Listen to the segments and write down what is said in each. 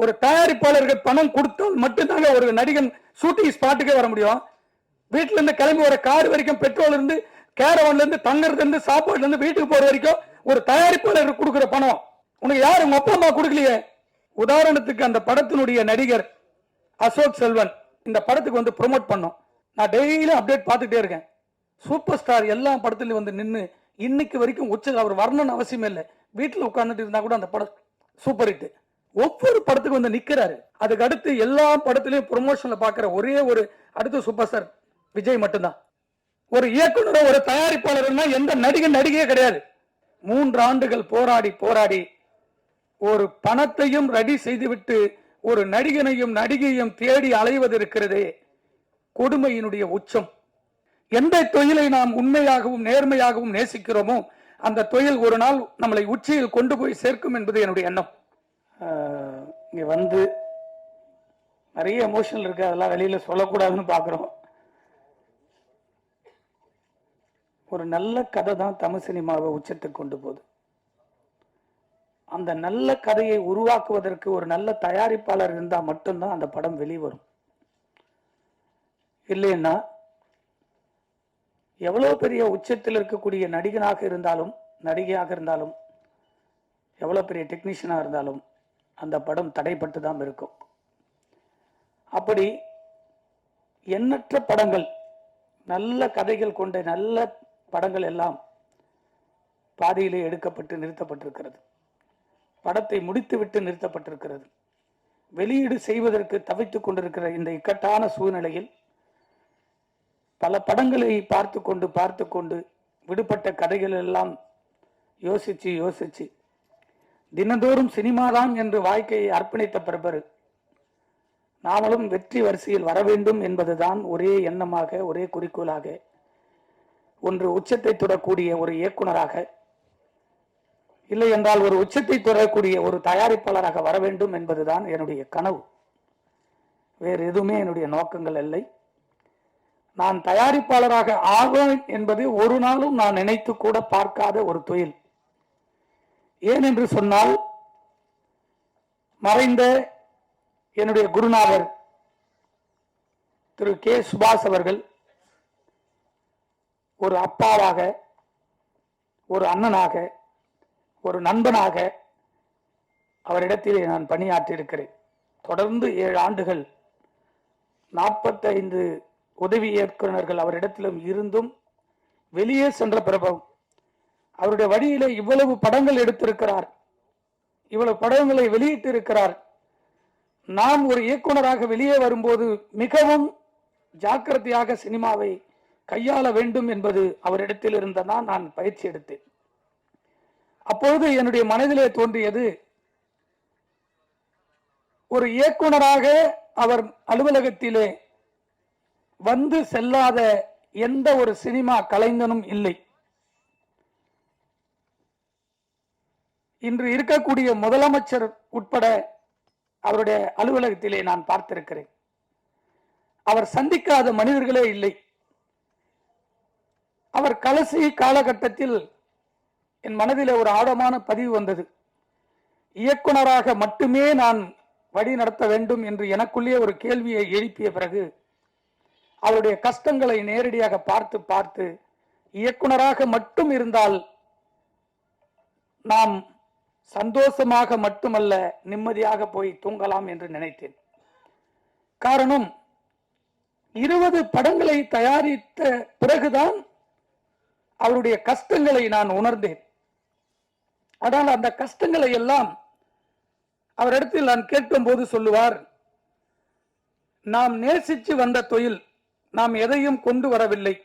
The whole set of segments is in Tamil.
ஒரு தயாரிப்பாளர்கள் பணம் கொடுத்தால் மட்டும்தாங்க ஒரு நடிகன் ஷூட்டிங் ஸ்பாட்டுக்கே வர முடியும். வீட்டுல இருந்து கிளம்பி ஒரு கார் வரைக்கும், பெட்ரோல் இருந்து, கேரவன்ல இருந்து, தங்கறதுல இருந்து, சாப்பாடுல இருந்து வீட்டுக்கு போற வரைக்கும் ஒரு தயாரிப்பாளர் கொடுக்கிற பணம் உனக்கு யாரு உங்க அப்பா அம்மா கொடுக்கலையே. உதாரணத்துக்கு அந்த படத்தினுடைய நடிகர் அசோக் செல்வன் இந்த படத்துக்கு வந்து ப்ரோமோட் பண்ணோம். நான் டெய்லியும் அப்டேட் பார்த்துட்டே இருக்கேன். சூப்பர் ஸ்டார் எல்லா படத்துலயும் வந்து நின்று இன்னைக்கு வரைக்கும் உச்ச, அவர் வரணும்னு அவசியமே இல்லை, வீட்டில் உட்கார்ந்துட்டு இருந்தா கூட அந்த படம் சூப்பர் ஹிட். ஒவ்வொரு படத்துக்கு வந்து நிக்கிறாரு. அதுக்கு அடுத்து எல்லா படத்திலையும் ப்ரொமோஷன்ல பாக்குற ஒரே ஒரு அடுத்த சூப்பர் ஸ்டார் விஜய் மட்டும்தான். ஒரு இயக்குனர், ஒரு தயாரிப்பாளர்னா எந்த நடிகன் நடிகையே கிடையாது. 3 ஆண்டுகள் போராடி போராடி ஒரு பணத்தையும் ரெடி செய்துவிட்டு ஒரு நடிகனையும் நடிகையும் தேடி அலைவது இருக்கிறதே கொடுமையினுடைய உச்சம். எந்த தொழிலை நாம் உண்மையாகவும் நேர்மையாகவும் நேசிக்கிறோமோ அந்த தொழில் ஒரு நாள் நம்மளை உச்சியில் கொண்டு போய் சேர்க்கும் என்பது என்னுடைய எண்ணம். இங்க வந்து நிறைய எமோஷனல் இருக்கு, அதெல்லாம் வெளியில சொல்லக்கூடாதுன்னு பாக்குறோம். ஒரு நல்ல கதை தான் தமிழ் சினிமாவை உச்சத்துக்கு கொண்டு போகுது. அந்த நல்ல கதையை உருவாக்குவதற்கு ஒரு நல்ல தயாரிப்பாளர் இருந்தா மட்டும்தான் அந்த படம் வெளிவரும். இல்லைன்னா எவ்வளவு பெரிய உச்சத்தில் இருக்கக்கூடிய நடிகனாக இருந்தாலும், நடிகையாக இருந்தாலும், எவ்வளவு பெரிய டெக்னீஷியனா இருந்தாலும் அந்த படம் தடைப்பட்டு தான் இருக்கும். அப்படி எண்ணற்ற படங்கள், நல்ல கதைகள் கொண்ட நல்ல படங்கள் எல்லாம் பாதியிலே எடுக்கப்பட்டு நிறுத்தப்பட்டிருக்கிறது. படத்தை முடித்துவிட்டு நிறுத்தப்பட்டிருக்கிறது. வெளியீடு செய்வதற்கு தவித்துக் கொண்டிருக்கிற இந்த இக்கட்டான சூழ்நிலையில் பல படங்களை பார்த்து கொண்டு விடுபட்ட கதைகள் எல்லாம் யோசிச்சு யோசிச்சு தினந்தோறும் சினிமாதான் என்று வாழ்க்கையை அர்ப்பணித்த பிறகு நாமளும் வெற்றி வரிசையில் வர வேண்டும் என்பதுதான் ஒரே எண்ணமாக, ஒரே குறிக்கோளாக, ஒன்று உச்சத்தை தொடக்கூடிய ஒரு இயக்குனராக, இல்லை என்றால் ஒரு உச்சத்தை தொடரக்கூடிய ஒரு தயாரிப்பாளராக வர வேண்டும் என்பதுதான் என்னுடைய கனவு. வேறு எதுவுமே என்னுடைய நோக்கங்கள் இல்லை. நான் தயாரிப்பாளராக ஆவேன் என்பது ஒரு நாளும் நான் நினைத்து கூட பார்க்காத ஒரு தொழில். ஏனென்று சொன்னால், மறைந்த என்னுடைய குருநாதர் திரு கே சுபாஷ் அவர்கள் ஒரு அப்பாவாக, ஒரு அண்ணனாக, ஒரு நண்பனாக அவரிடத்திலே நான் பணியாற்றி இருக்கிறேன். தொடர்ந்து 7 ஆண்டுகள் 45 உதவி இயக்குநர்கள் அவரிடத்திலும் இருந்தும் வெளியே சென்ற பிறகு அவருடைய வழியிலே இவ்வளவு படங்கள் எடுத்திருக்கிறார், இவ்வளவு படங்களை வெளியிட்டு இருக்கிறார். நான் ஒரு இயக்குனராக வெளியே வரும்போது மிகவும் ஜாக்கிரதையாக சினிமாவை கையாள வேண்டும் என்பது அவரிடத்தில் இருந்ததான் நான் பயிற்சி எடுத்தேன். அப்பொழுது என்னுடைய மனதிலே தோன்றியது, ஒரு இயக்குனராக அவர் அலுவலகத்திலே வந்து செல்லாத எந்த ஒரு சினிமா கலைஞனும் இல்லை. இன்று இருக்கக்கூடிய முதலமைச்சர் உட்பட அவருடைய அலுவலகத்திலே நான் பார்த்திருக்கிறேன். அவர் சந்திக்காத மனிதர்களே இல்லை. அவர் கடைசி காலகட்டத்தில் என் மனதில் ஒரு ஆழமான பதிவு வந்தது. இயக்குனராக மட்டுமே நான் வழி நடத்த வேண்டும் என்று எனக்குள்ளே ஒரு கேள்வியை எழுப்பிய பிறகு அவருடைய கஷ்டங்களை நேரடியாக பார்த்து பார்த்து இயக்குனராக மட்டும் இருந்தால் நாம் சந்தோஷமாக மட்டுமல்ல நிம்மதியாக போய் தூங்கலாம் என்று நினைத்தேன். காரணம், 20 படங்களை தயாரித்த பிறகுதான் அவருடைய கஷ்டங்களை நான் உணர்ந்தேன். ஆனால் அந்த கஷ்டங்களை எல்லாம் அவரிடத்தில் நான் கேட்கும் போது சொல்லுவார், நாம் நேசித்து வந்த தொழில், நாம் எதையும் கொண்டு வரவில்லை.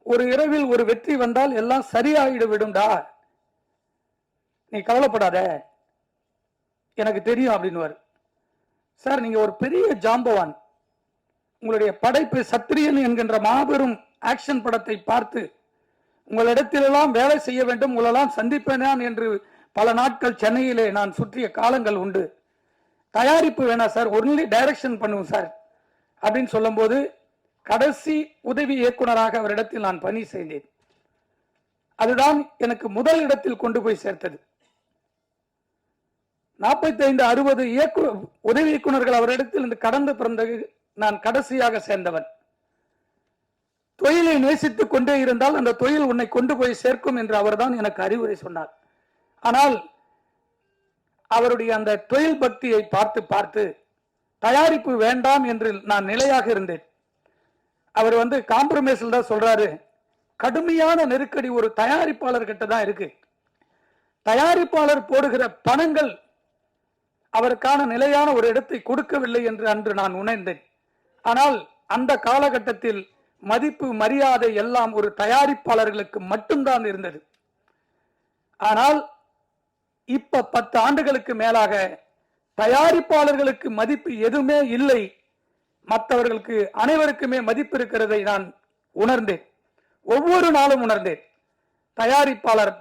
ஒரு இரவில் ஒரு வெற்றி வந்தால் எல்லாம் சரியாயிடு விடும்டா, நீ கவலைப்படாத, எனக்கு தெரியும் அப்படின்னுவார். சார், நீங்க ஒரு பெரிய ஜாம்பவான். உங்களுடைய படைப்பு சத்திரியன் என்கின்ற மாபெரும் ஆக்ஷன் படத்தை பார்த்து உங்களிடத்திலெல்லாம் வேலை செய்ய வேண்டும், உங்களெல்லாம் சந்திப்பேனான் என்று பல நாட்கள் சென்னையிலே நான் சுற்றிய காலங்கள் உண்டு. தயாரிப்பு வேணாம் சார், ஒன்லி டைரக்ஷன் பண்ணுவோம் சார் அப்படின்னு சொல்லும் போது கடைசி உதவி இயக்குனராக அவரிடத்தில் நான் பணி செய்தேன். அதுதான் எனக்கு முதல் இடத்தில் கொண்டு போய் சேர்த்தது. 45 60 உதவி இயக்குநர்கள் அவரிடத்தில் இருந்து கடந்து பிறந்தது நான் கடைசியாக சேர்ந்தவன். தொழிலை நேசித்துக் கொண்டே இருந்தால் அந்த தொழில் உன்னை கொண்டு போய் சேர்க்கும் என்று அவர்தான் எனக்கு அறிவுரை சொன்னார். ஆனால் அவருடைய அந்த தொழில் பக்தியை பார்த்து பார்த்து தயாரிப்பு வேண்டாம் என்று நான் நிலையாக இருந்தேன். அவர் காம்ப்ரமைஸ்ல தான் சொல்றாரு, கடுமையான நெருக்கடி ஒரு தயாரிப்பாளர் கிட்ட தான் இருக்கு. தயாரிப்பாளர் போடுகிற பணங்கள் அவருக்கான நிலையான ஒரு இடத்தை கொடுக்கவில்லை என்று அன்று நான் உணர்ந்தேன். ஆனால் அந்த காலகட்டத்தில் மதிப்பு மரியாதை எல்லாம் ஒரு தயாரிப்பாளர்களுக்கு மட்டும்தான் இருந்தது. ஆனால் இப்ப 10 ஆண்டுகளுக்கு மேலாக தயாரிப்பாளர்களுக்கு மதிப்பு எதுவுமே இல்லை, மற்றவர்களுக்கு அனைவருக்குமே மதிப்பு இருக்கிறதை நான் உணர்ந்தேன். ஒவ்வொரு நாளும் உணர்ந்தேன். தயாரிப்பாளர்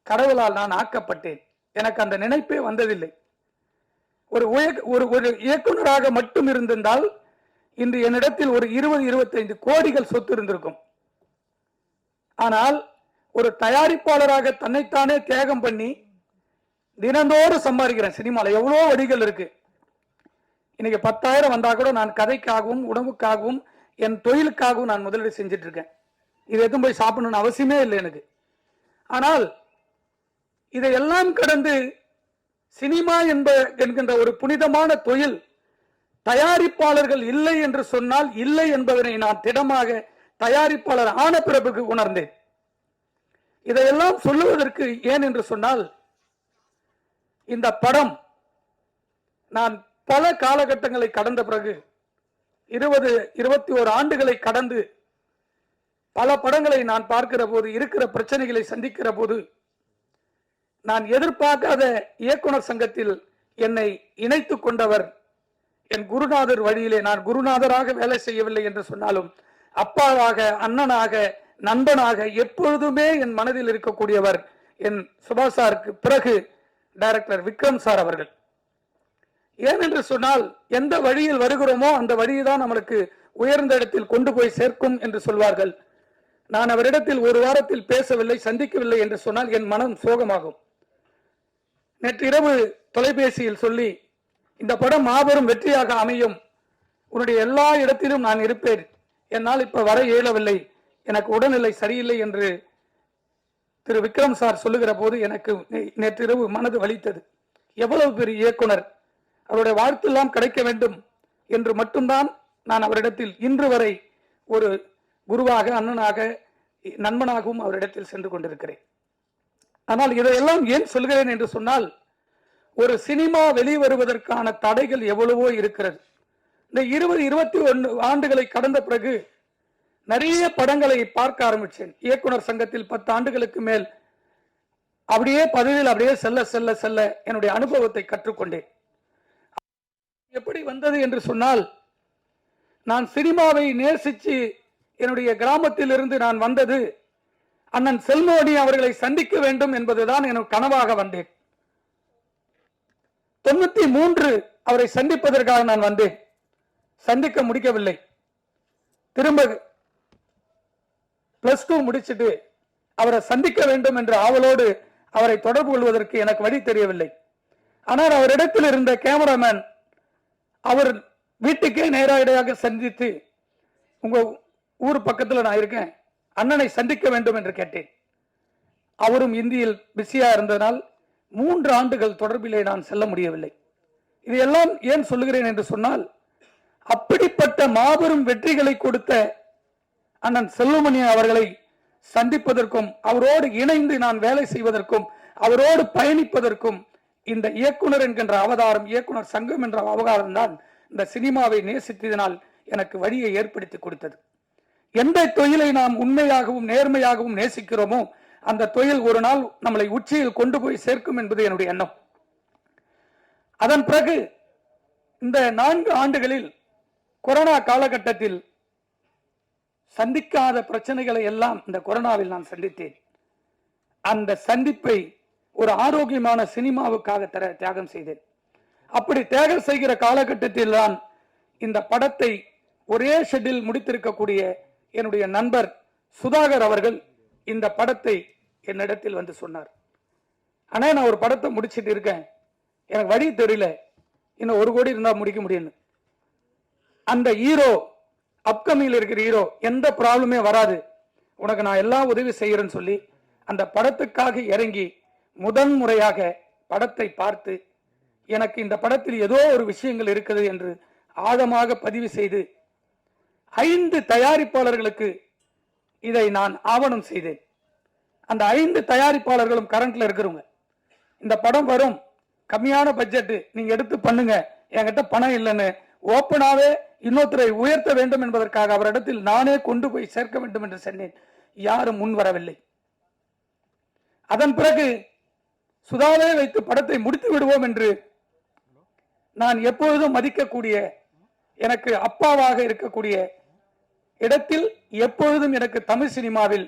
கடவுளால் நான் ஆக்கப்பட்டேன். எனக்கு அந்த நினைப்பே வந்ததில்லை. ஒரு இயக்குநராக மட்டும் இருந்திருந்தால் இன்று என்னிடத்தில் ஒரு 20-25 கோடிகள் சொத்து இருந்திருக்கும். ஆனால் ஒரு தயாரிப்பாளராக தன்னைத்தானே தியாகம் பண்ணி தினந்தோறும் சம்பாதிக்கிறேன். சினிமாவில் எவ்வளோ வழிகள் இருக்கு. இன்னைக்கு 10,000 வந்தா கூட நான் கதைக்காகவும் உணவுக்காகவும் என் தொழிலுக்காகவும் நான் முதலீடு செஞ்சுட்டு இருக்கேன். இது எதுவும் போய் சாப்பிடணும்னு அவசியமே இல்லை எனக்கு. ஆனால் இதையெல்லாம் கடந்து சினிமா என்கின்ற ஒரு புனிதமான தொழில் தயாரிப்பாளர்கள் இல்லை என்று சொன்னால் இல்லை என்பதனை நான் திடமாக தயாரிப்பாளர் ஆன பிறகு உணர்ந்தேன். இதையெல்லாம் சொல்லுவதற்கு ஏன் என்று சொன்னால், இந்த படம் நான் பல காலகட்டங்களை கடந்த பிறகு 20-21 ஆண்டுகளை கடந்து பல படங்களை நான் பார்க்கிற போது, இருக்கிற பிரச்சனைகளை சந்திக்கிற போது, நான் எதிர்பார்க்காத இயக்குனர் சங்கத்தில் என்னை இணைத்துக் கொண்டவர் என் குருநாதர் வழியிலே. நான் குருநாதராக வேலை செய்யவில்லை என்று சொன்னாலும் அப்பாவாக, அண்ணனாக, நண்பனாக எப்பொழுதுமே என் மனதில் இருக்கக்கூடியவர் என் சுபாஷ் சாருக்கு பிறகு டைரக்டர் விக்ரம் சார் அவர்கள். ஏனென்று சொன்னால், எந்த வழியில் வருகிறோமோ அந்த வழிதான் நம்மளுக்கு உயர்ந்த இடத்தில் கொண்டு போய் சேர்க்கும் என்று சொல்வார்கள். நான் அவரிடத்தில் ஒரு வாரத்தில் பேசவில்லை, சந்திக்கவில்லை என்று சொன்னால் என் மனம் சோகமாகும். நேற்றிரவு தொலைபேசியில் சொல்லி, இந்த படம் மாபெரும் வெற்றியாக அமையும், உன்னுடைய எல்லா இடத்திலும் நான் இருப்பேன், என்னால் இப்ப வர இயலவில்லை, எனக்கு உடல்நிலை சரியில்லை என்று திரு விக்ரம் சார் சொல்லுகிற போது எனக்கு நேற்றிரவு மனது வலித்தது. எவ்வளவு பெரிய இயக்குனர், அவருடைய வாழ்த்தெல்லாம் கிடைக்க வேண்டும் என்று மட்டும்தான் நான் அவரிடத்தில் இன்று வரை ஒரு குருவாக, அண்ணனாக, நண்பனாகவும் அவரிடத்தில் சென்று கொண்டிருக்கிறேன். ஆனால் இதையெல்லாம் ஏன் சொல்கிறேன் என்று சொன்னால், ஒரு சினிமா வெளிவருவதற்கான தடைகள் எவ்வளவோ இருக்கிறது. இந்த 20-21 ஆண்டுகளை கடந்த பிறகு நிறைய படங்களை பார்க்க ஆரம்பிச்சேன். இயக்குனர் சங்கத்தில் 10 ஆண்டுகளுக்கு மேல் அப்படியே பதவியில் அப்படியே செல்ல செல்ல செல்ல என்னுடைய அனுபவத்தை கற்றுக்கொண்டேன். எப்படி வந்தது என்று சொன்னால், நான் சினிமாவை நேசித்து என்னுடைய கிராமத்தில் இருந்து நான் வந்தது அண்ணன் செல்வமணி அவர்களை சந்திக்க வேண்டும் என்பதுதான் எனக்கு கனவாக வந்தேன். 93 அவரை சந்திப்பதற்காக நான் வந்தேன். சந்திக்க முடிக்கவில்லை. திரும்ப +2 முடிச்சுட்டு அவரை சந்திக்க வேண்டும் என்ற ஆவலோடு அவரை தொடர்பு கொள்வதற்கு எனக்கு வழி தெரியவில்லை. ஆனால் அவரிடத்தில் இருந்த கேமராமேன் அவர் வீட்டுக்கே நேரடியாக சந்தித்து, உங்க ஊர் பக்கத்தில் நான் இருக்கேன், அண்ணனை சந்திக்க வேண்டும் என்று கேட்டேன். அவரும் இந்தியில் பிஸியா இருந்ததனால் 3 ஆண்டுகள் தொடர்பிலே நான் செல்ல முடியவில்லை. இதையெல்லாம் ஏன் சொல்லுகிறேன் என்று சொன்னால், அப்படிப்பட்ட மாபெரும் வெற்றிகளை கொடுத்த அண்ணன் செல்வமணி அவர்களை சந்திப்பதற்கும், அவரோடு இணைந்து நான் வேலை செய்வதற்கும், அவரோடு பயணிப்பதற்கும் இந்த இயக்குனர் என்கின்ற அவதாரம், இயக்குனர் சங்கம் என்ற அவதாரம் தான் இந்த சினிமாவை நேசித்ததனால் எனக்கு வழியை ஏற்படுத்தி கொடுத்தது. எந்த தொழிலை நாம் உண்மையாகவும் நேர்மையாகவும் நேசிக்கிறோமோ அந்த தொழில் ஒரு நாள் நம்மளை உச்சியில் கொண்டு போய் சேர்க்கும் என்பது என்னுடைய எண்ணம். அதன் பிறகு இந்த 4 ஆண்டுகளில் கொரோனா காலகட்டத்தில் சந்திக்காத பிரச்சனைகளை எல்லாம் இந்த கொரோனாவில் நான் சந்தித்தேன். அந்த சந்திப்பை ஒரு ஆரோக்கியமான சினிமாவுக்காக தியாகம் செய்தேன். அப்படி தியாகம் செய்கிற காலகட்டத்தில் தான் இந்த படத்தை ஒரே ஷெட்டில் முடித்திருக்கக்கூடிய என்னுடைய நண்பர் சுதாகர் அவர்கள் இந்த படத்தை என்னிடத்தில் வந்து சொன்னார். ஆனா, நான் ஒரு படத்தை முடிச்சிட்டு இருக்கேன், எனக்கு வழி தெரியல, இன்னும் 1 கோடி இருந்தா முடிக்க முடியும். அந்த ஹீரோ, அப்கமிங்ல இருக்கிற ஹீரோ, எந்த ப்ராப்ளமே வராது, உனக்கு நான் எல்லாம் உதவி செய்யறேன்னு சொல்லி அந்த படத்துக்காக இறங்கி முதன் முறையாக படத்தை பார்த்து எனக்கு இந்த படத்தில் ஏதோ ஒரு விஷயங்கள் இருக்குது என்று ஆழமாக பதிவு செய்து 5 தயாரிப்பாளர்களுக்கு இதை நான் ஆவணம் செய்தேன். அந்த 5 தயாரிப்பாளர்களும் கரண்ட்ல இருக்கிறவங்க. இந்த படம் வரும், கம்மியான பட்ஜெட், நீங்க எடுத்து பண்ணுங்க, என்கிட்ட பணம் இல்லைன்னு ஓப்பனாவே இன்னொருத்தரை உயர்த்த வேண்டும் என்பதற்காக அவரிடத்தில் நானே கொண்டு போய் சேர்க்க வேண்டும் என்று சொன்னேன். யாரும் முன் வரவில்லை. அதன் பிறகு சுதாவே வைத்து படத்தை முடித்து விடுவோம் என்று நான் எப்பொழுதும் மதிக்கக்கூடிய, எனக்கு அப்பாவாக இருக்கக்கூடிய இடத்தில் எப்பொழுதும் எனக்கு தமிழ் சினிமாவில்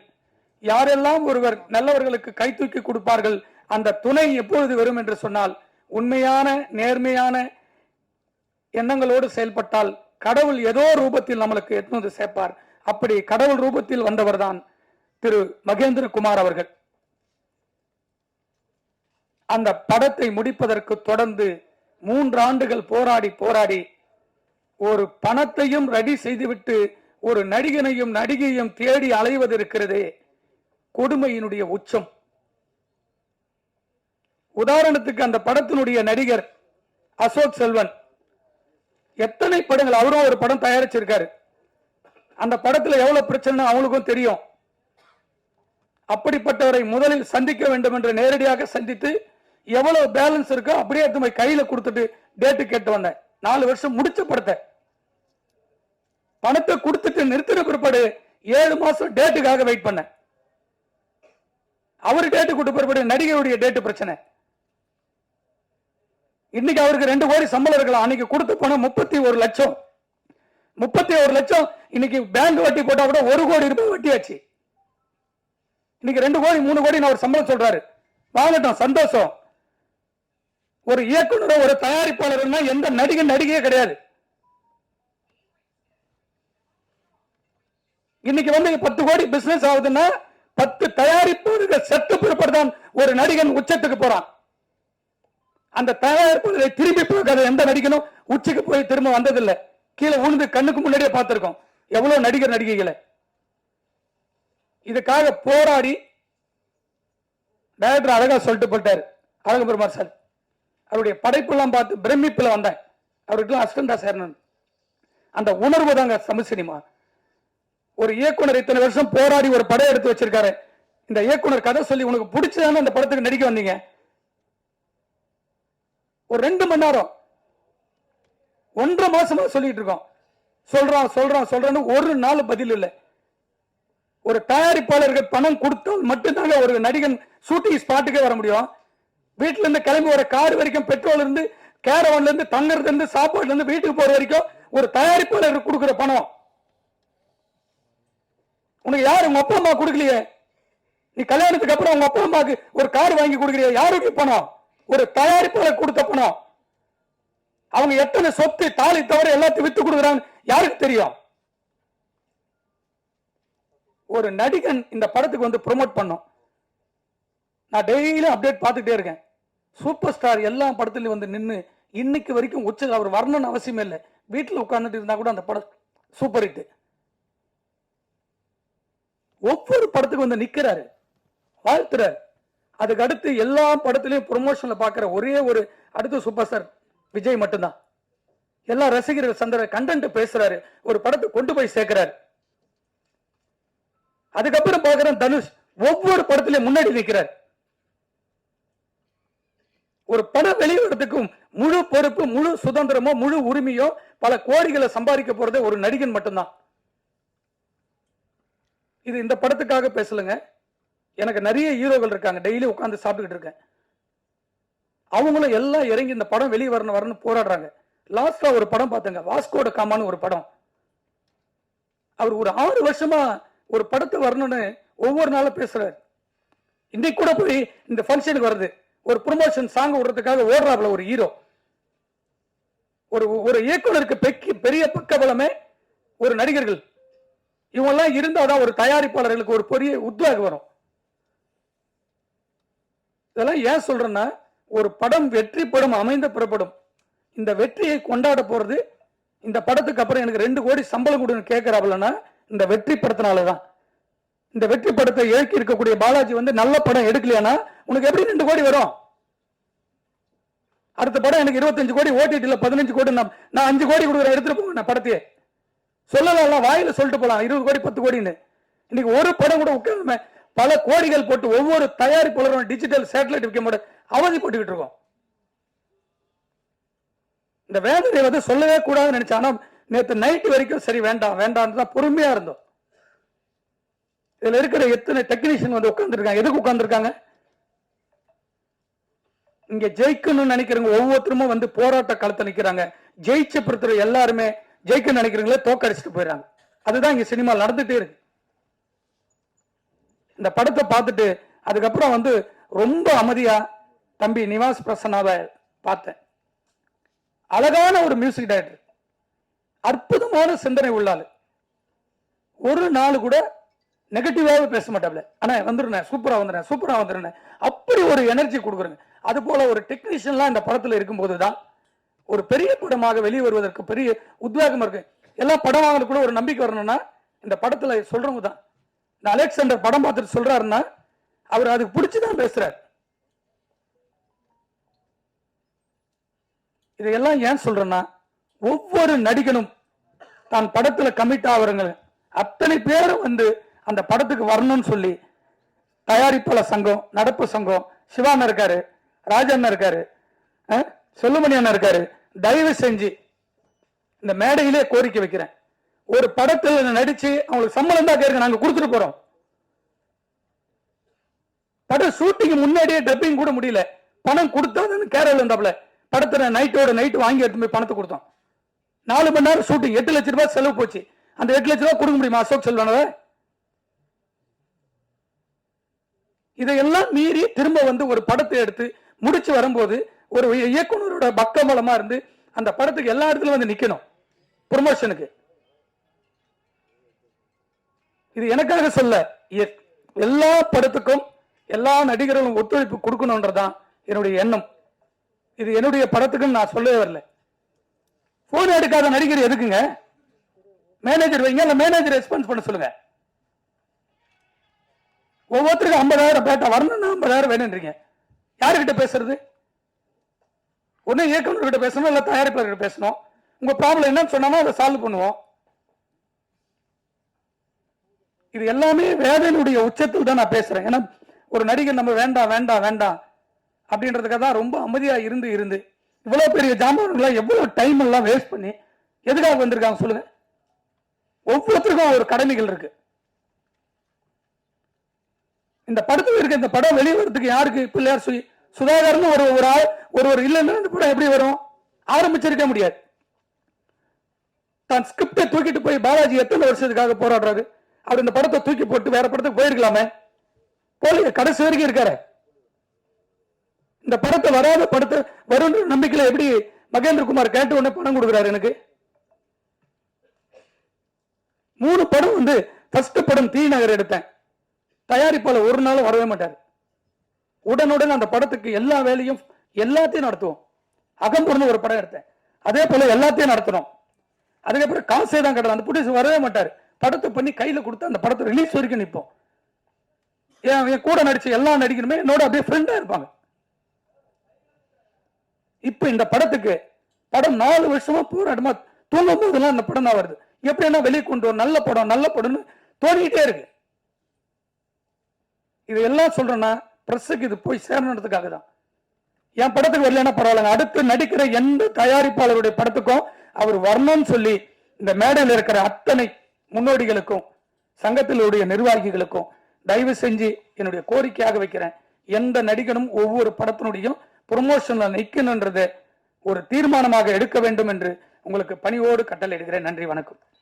யாரெல்லாம் ஒருவர் நல்லவர்களுக்கு கை தூக்கி கொடுப்பார்கள், அந்த துணை எப்பொழுது வரும் என்று சொன்னால் உண்மையான நேர்மையான எண்ணங்களோடு செயல்பட்டால் கடவுள் ஏதோ ரூபத்தில் நம்மளுக்கு எட்நூறு சேர்ப்பார். அப்படி கடவுள் ரூபத்தில் வந்தவர் தான் திரு மகேந்திரகுமார் அவர்கள். அந்த படத்தை முடிப்பதற்கு தொடர்ந்து 3 ஆண்டுகள் போராடி போராடி ஒரு பணத்தையும் ரெடி செய்துவிட்டு ஒரு நடிகனையும் நடிகையும் தேடி அலைவது இருக்கிறதே, கொடுமையினுடைய உச்சம். உதாரணத்துக்கு அந்த படத்தினுடைய நடிகர் அசோக் செல்வன் எத்தனை படங்கள், அவரும் ஒரு படம் தயாரிச்சிருக்காரு. அந்த படத்துல எவ்வளவு பிரச்சனை அவங்களுக்கும் தெரியும். அப்படிப்பட்டவரை முதலில் சந்திக்க வேண்டும் என்று நேரடியாக சந்தித்து எவ்வளவு பேலன்ஸ் இருக்கோ அப்படியே எடுத்து கையில கொடுத்துட்டு டேட்டு கேட்டு வந்தேன். 4 வருஷம் முடிச்ச படத்தை பணத்தை கொடுத்துட்டு நிறுத்தின பிற்பாடு 7 மாசம் டேட்டுக்காக வெயிட் பண்ண. அவரு டேட்டு கொடுத்த பிற்பாடு நடிகையுடைய டேட்டு பிரச்சனை. இன்னைக்கு அவருக்கு 2 கோடி சம்பளம் இருக்கலாம், அன்னைக்கு கொடுத்த பணம் 31 லட்சம். 31 லட்சம் இன்னைக்கு பேங்க் வட்டி போட்டா கூட 1 கோடி ரூபாய் வட்டி ஆச்சு. இன்னைக்கு 2 கோடி 3 கோடி அவர் சம்பளம் சொல்றாரு. வாங்கட்டும், சந்தோஷம். ஒரு இயக்குனர், ஒரு தயாரிப்பாளர், எந்த நடிகை நடிகையே கிடையாது. இன்னைக்கு 10 கோடி பிசினஸ் ஆகுதுன்னா 10 தயாரிப்பாளர்கள் செத்து பிறப்பதான் ஒரு நடிகன் உச்சத்துக்கு போறான். அந்த தயாரிப்பாளரை திரும்பி பார்க்காத எந்த நடிகனும் உச்சிக்கு போய் திரும்ப வந்ததில்லை. கீழே உழுந்து கண்ணுக்கு முன்னாடியே பார்த்திருக்கோம் எவ்வளவு நடிகர் நடிகைகளை. இதுக்காக போராடி டைரக்டர் அழகா சொல்லிட்டு போட்டாரு அழகு பெருமாள் சார். அவருடைய படைப்பெல்லாம் பார்த்து பிரமிப்புல வந்தேன். அவருக்கு அசிஸ்டண்டா சேரணும். அந்த உணர்வு தாங்க தமிழ் சினிமா. ஒரு இயக்குனர் இத்தனை வருஷம் போராடி ஒரு படம் எடுத்து வச்சிருக்காரு. இந்த இயக்குனர் கதை சொல்லி உனக்கு பிடிச்சதான அந்த படத்துக்கு நடிக்க வந்தீங்க. ஒரு 2 மணி நேரம் 1.5 மாசமா சொல்லிட்டு இருக்கோம். சொல்றான்னு ஒரு நாள் பதில் இல்லை. ஒரு தயாரிப்பாளர்கள் பணம் கொடுத்தால் மட்டும்தாங்க ஒரு நடிகன் ஷூட்டிங் ஸ்பாட்டுக்கே வர முடியும். வீட்டுல இருந்து கிளம்பி வர கார் வரைக்கும், பெட்ரோல் இருந்து, கேரவன்ல இருந்து, தங்கறதுல இருந்து, சாப்பாடுல இருந்து வீட்டுக்கு போற வரைக்கும் ஒரு தயாரிப்பாளர் கொடுக்கிற பணம் உனக்கு யாரு? உங்க அப்பா அம்மா கொடுக்கலையே. நீ கல்யாணத்துக்கு அப்புறம் உங்க அப்பா அம்மாக்கு ஒரு கார் வாங்கி கொடுக்கறிய, யாருக்கு பணம்? ஒரு தயாரிப்பாளர் கொடுத்த பணம். அவங்க எத்தனை சொத்து தாலி தவிர எல்லாத்தையும் வித்து கொடுக்குறாங்க யாருக்கு தெரியும்? ஒரு நடிகன் இந்த படத்துக்கு ப்ரோமோட் பண்ணும். நான் டெய்லி அப்டேட் பார்த்துட்டே இருக்கேன். சூப்பர் ஸ்டார் எல்லா படத்திலும் நின்று இன்னைக்கு வரைக்கும் உச்ச, அவர் வரணும்னு அவசியமே இல்லை. வீட்டில் உட்கார்ந்துட்டு இருந்தா கூட அந்த படம் சூப்பர் ஹிட். ஒவ்வொரு படத்துக்கு நிக்கிறாரு, வாழ்த்துறாரு. அதுக்கு அடுத்து எல்லா படத்திலையும் ப்ரொமோஷன்ல பாக்குற ஒரே ஒரு அடுத்த சூப்பர் ஸ்டார் விஜய் மட்டும்தான். எல்லா ரசிகர்கள் சந்திர கண்டென்ட் பேசுறாரு, ஒரு படத்தை கொண்டு போய் சேர்க்கிறாரு. அதுக்கப்புறம் பாக்குறேன் தனுஷ் ஒவ்வொரு படத்திலையும் முன்னாடி நிற்கிறார். ஒரு படம் வெளியிடறதுக்கும் முழு பொறுப்பு, முழு சுதந்திரமோ, முழு உரிமையோ, பல கோடிகளை சம்பாதிக்க போறதே ஒரு நடிகன் மட்டும்தான். இது இந்த படத்துக்காக பேசலுங்க. எனக்கு நிறைய ஹீரோக்கள் இருக்காங்க, டெய்லி உட்கார்ந்து சாப்பிட்டுக்கிட்டு இருக்கேன். அவங்களும் எல்லாம் இறங்கி இந்த படம் வெளியே வரணும் போராடுறாங்க. லாஸ்டா ஒரு படம் பார்த்தங்க, வாஸ்கோட காமான்னு ஒரு படம். அவர் ஒரு 6 வருஷமா ஒரு படத்தை வரணும்னு ஒவ்வொரு நாளும் பேசுறாரு. இன்னைக்கு கூட போய் இந்த ஃபங்க்ஷனுக்கு வருது, ஒரு ப்ரொமோஷன் சாங் விடுறதுக்காக ஓடுறாப்ல ஒரு ஹீரோ. ஒரு இயக்குனருக்கு பெரிய பக்கபலமே ஒரு நடிகர்கள். இவங்கெல்லாம் இருந்தாதான் ஒரு தயாரிப்பாளர்களுக்கு ஒரு பெரிய உத்வேகம் வரும். இதெல்லாம் ஏன் சொல்றேன்னா, ஒரு படம் வெற்றி படம் அமைந்த புறப்படும். இந்த வெற்றியை கொண்டாட போறது இந்த படத்துக்கு அப்புறம் எனக்கு 2 கோடி சம்பளம் கொடுன்னு கேட்கிறாப்லன்னா இந்த வெற்றி படத்தினாலதான். இந்த வெற்றி படத்தை இயக்கி இருக்கக்கூடிய பாலாஜி வந்து நல்ல படம் எடுக்கலையானா உனக்கு எப்படி 2 கோடி வரும்? அடுத்த படம் எனக்கு 25 கோடி ஓடிடில 15 கோடி நான் 5 கோடி கொடுக்குற எடுத்துட்டு போவேன் படத்தையே. சொல்லலாம், வாயில சொல்லிட்டு போலாம் 20 கோடி 10 கோடின்னு. இன்னைக்கு ஒரு படம் கூட உட்கார்ந்து பல கோடிகள் போட்டு ஒவ்வொரு தயாரிப்பாளரும் டிஜிட்டல் சேட்டலைட் விற்க மாட்டேன் அவதிப்பட்டுக்கிட்டு இருக்கோம். இந்த வேதனை வந்து சொல்லவே கூடாதுன்னு நினைச்சேன். ஆனா நேற்று நைட் வரைக்கும் சரி வேண்டாம் வேண்டாம் தான் பொறுமையா இருந்தோம். இதுல இருக்கிற எத்தனை டெக்னீஷியன் வந்து உட்கார்ந்துருக்காங்க. எதுக்கு உட்கார்ந்துருக்காங்க? இங்க ஜெயிக்கணும்னு நினைக்கிறவங்க ஒவ்வொருத்தரும் வந்து போராட்ட களத்தை நிக்கிறாங்க. ஜெயிச்ச பொறுத்தவரை எல்லாருமே ஜெயிக்க நினைக்கிறவங்களே தோக்கடிச்சுட்டு போயிடறாங்க. அதுதான் இங்க சினிமா நடந்துட்டே இருக்கு. இந்த படத்தை பார்த்துட்டு அதுக்கப்புறம் வந்து ரொம்ப அமைதியா தம்பி நிவாஸ் பிரசன்னாவை பார்த்தேன். அழகான ஒரு மியூசிக் டைரக்டர், அற்புதமான சிந்தனை உள்ளாள். ஒரு நாள் கூட நெகட்டிவாவே பேச மாட்டாப்ல. ஆனா வந்துருந்தேன், சூப்பரா வந்துடுறேன், சூப்பரா வந்துடுறேன், அப்படி ஒரு எனர்ஜி கொடுக்குறேங்க. அது போல ஒரு டெக்னீஷியன்லாம் இந்த படத்துல இருக்கும்போது தான் ஒரு பெரிய படமாக வெளியே வருவதற்கு பெரிய உத்வேகம் இருக்கு. எல்லா படம் வாங்குறது கூட ஒரு நம்பிக்கை வரணும்னா இந்த படத்துல சொல்றவங்க தான். இந்த அலெக்சாண்டர் படம் பார்த்துட்டு சொல்றாருன்னா அவர் அதுக்கு பிடிச்சுதான் பேசுறாரு. இதையெல்லாம் ஏன் சொல்றேன்னா, ஒவ்வொரு நடிகனும் தான் படத்துல கமிட் ஆகுறவங்க அத்தனை பேரும் வந்து அந்த படத்துக்கு வரணும்னு சொல்லி தயாரிப்பாளர் சங்கம், நடப்பு சங்கம், சிவான இருக்காரு, ராஜண்ணா இருக்காரு, செல்லுமணி அண்ணா இருக்காரு, தயவு செஞ்சு இந்த மேடையிலே கோரிக்கை வைக்கிறேன். ஒரு படத்தில் நடிச்சு அவங்களுக்கு சம்பளம் தான் கேட்க நாங்க கொடுத்துட்டு போறோம். படம் ஷூட்டிங் முன்னாடியே டப்பிங் கூட முடியல, பணம் கொடுத்தாதுன்னு கேரள இருந்தாப்ல. படத்தை நைட்டோட நைட் வாங்கி எடுத்து போய் பணத்தை கொடுத்தோம். 4 மணி நேரம் ஷூட்டிங், 8 லட்சம் ரூபாய் செலவு போச்சு. அந்த 8 லட்சம் ரூபாய் கொடுக்க முடியுமா அசோக் செல்வனால? இதையெல்லாம் மீறி திரும்ப வந்து ஒரு படத்தை எடுத்து முடிச்சு வரும்போது ஒரு இயக்குனரோட பக்கபலமா இருந்து அந்த படத்துக்கு எல்லா இடத்துலயும் வந்து நிக்கணும் ப்ரொமோஷனுக்கு. இது எனக்காக சொல்ல, எல்லா படத்துக்கும் எல்லா நடிகர்களும் ஒத்துழைப்பு கொடுக்கணும்ன்றதான் என்னுடைய எண்ணம். இது என்னுடைய படத்துக்குன்னு நான் சொல்லவே வரல. போன் எடுக்காத நடிகர் எதுக்குங்க? மேனேஜர் வைங்க, இல்ல மேனேஜர் ரெஸ்பான்ஸ் பண்ண சொல்லுங்க. ஒவ்வொருத்தருக்கும் 50,000 பேட்டா வரணும்னா 50,000 வேணும்ன்றீங்க. யாருக்கிட்ட பேசுறது? ஒன்னு இயக்குநர்கிட்ட பேசணும், இல்ல தயாரிப்பாளர்கிட்ட பேசணும். உங்க ப்ராப்ளம் என்னன்னு சொன்னா அதை சால்வ் பண்ணுவோம். இது எல்லாமே வேதனையுடைய உச்சத்தில் தான் நான் பேசுறேன். ஏன்னா ஒரு நடிகர் நம்ம வேண்டாம் வேண்டாம் வேண்டாம் அப்படின்றதுக்காக தான் ரொம்ப அமைதியா இருந்து இருந்து இவ்வளவு பெரிய ஜாம்பவான்களா எவ்வளவு டைம் எல்லாம் வேஸ்ட் பண்ணி எதுக்காக வந்திருக்காங்க சொல்லுங்க? ஒவ்வொருத்தருக்கும் ஒரு கடமைகள் இருக்கு. இந்த படத்துல இருக்க இந்த படம் வெளிவரத்துக்கு யாருக்கு பிள்ளையார் சுதாகர்னு ஒரு ஆள் ஒருவர் இல்லைன்னா இந்த படம் எப்படி வரும்? ஆரம்பிச்சிருக்க முடியாது. தான் ஸ்கிரிப்டை தூக்கிட்டு போய் பாலாஜி எத்தனை வருஷத்துக்காக போராடுறாரு. அவர் இந்த படத்தை தூக்கி போட்டு வேற படத்துக்கு போயிருக்கலாமே. போலி கடைசி வரைக்கும் இருக்காரு. இந்த படத்தை வராத படத்தை வரும் நம்பிக்கையில எப்படி மகேந்திரகுமார் கேட்டு உடனே பணம் கொடுக்கிறாரு எனக்கு? 3 படம் வந்து ஃபர்ஸ்ட் படம் தீ நகர் எடுத்தேன். தயாரிப்பாளர் ஒரு நாள் வரவே மாட்டார். உடனுடன் அந்த படத்துக்கு எல்லா வேலையும் எல்லாத்தையும் நடத்துவோம். அகம்பூர்னு ஒரு படம் எடுத்தேன், அதே போல எல்லாத்தையும் நடத்தணும். அதுக்கப்புறம் காசே தான் கட்டணும். அந்த ப்ரொடியூசர் வரவே மாட்டார். படத்தை பண்ணி கையில கொடுத்து அந்த படத்தை ரிலீஸ் வரைக்கும் நிற்போம். என் கூட நடிச்ச எல்லா நடிகருமே என்னோட அப்படியே ஃப்ரெண்டா இருப்பாங்க. இப்ப இந்த படத்துக்கு படம் 4 வருஷமா போராட்டமா தூங்கும் போதெல்லாம் அந்த படம் தான் வருது. எப்படின்னா வெளியே கொண்டு வர நல்ல படம்னு தோணிக்கிட்டே இருக்கு. இது எல்லாம் சொல்றேன்னா பிரஸுக்கு இது போய் சேரணுன்றதுக்காக தான். என் படத்துக்கு வரலன்னா பரவாயில்ல, அடுத்து நடிக்கிற எந்த தயாரிப்பாளருடைய படத்துக்கும் அவர் வரணும்னு சொல்லி இந்த மேடையில் இருக்கிற அத்தனை முன்னோடிகளுக்கும் சங்கத்தினுடைய நிர்வாகிகளுக்கும் தயவு செஞ்சு என்னுடைய கோரிக்கையாக வைக்கிறேன். எந்த நடிகனும் ஒவ்வொரு படத்தினுடையும் ப்ரொமோஷன்ல நிற்கணும்ன்றதை ஒரு தீர்மானமாக எடுக்க வேண்டும் என்று உங்களுக்கு பணிவோடு கட்டளை இடுகிறேன். நன்றி, வணக்கம்.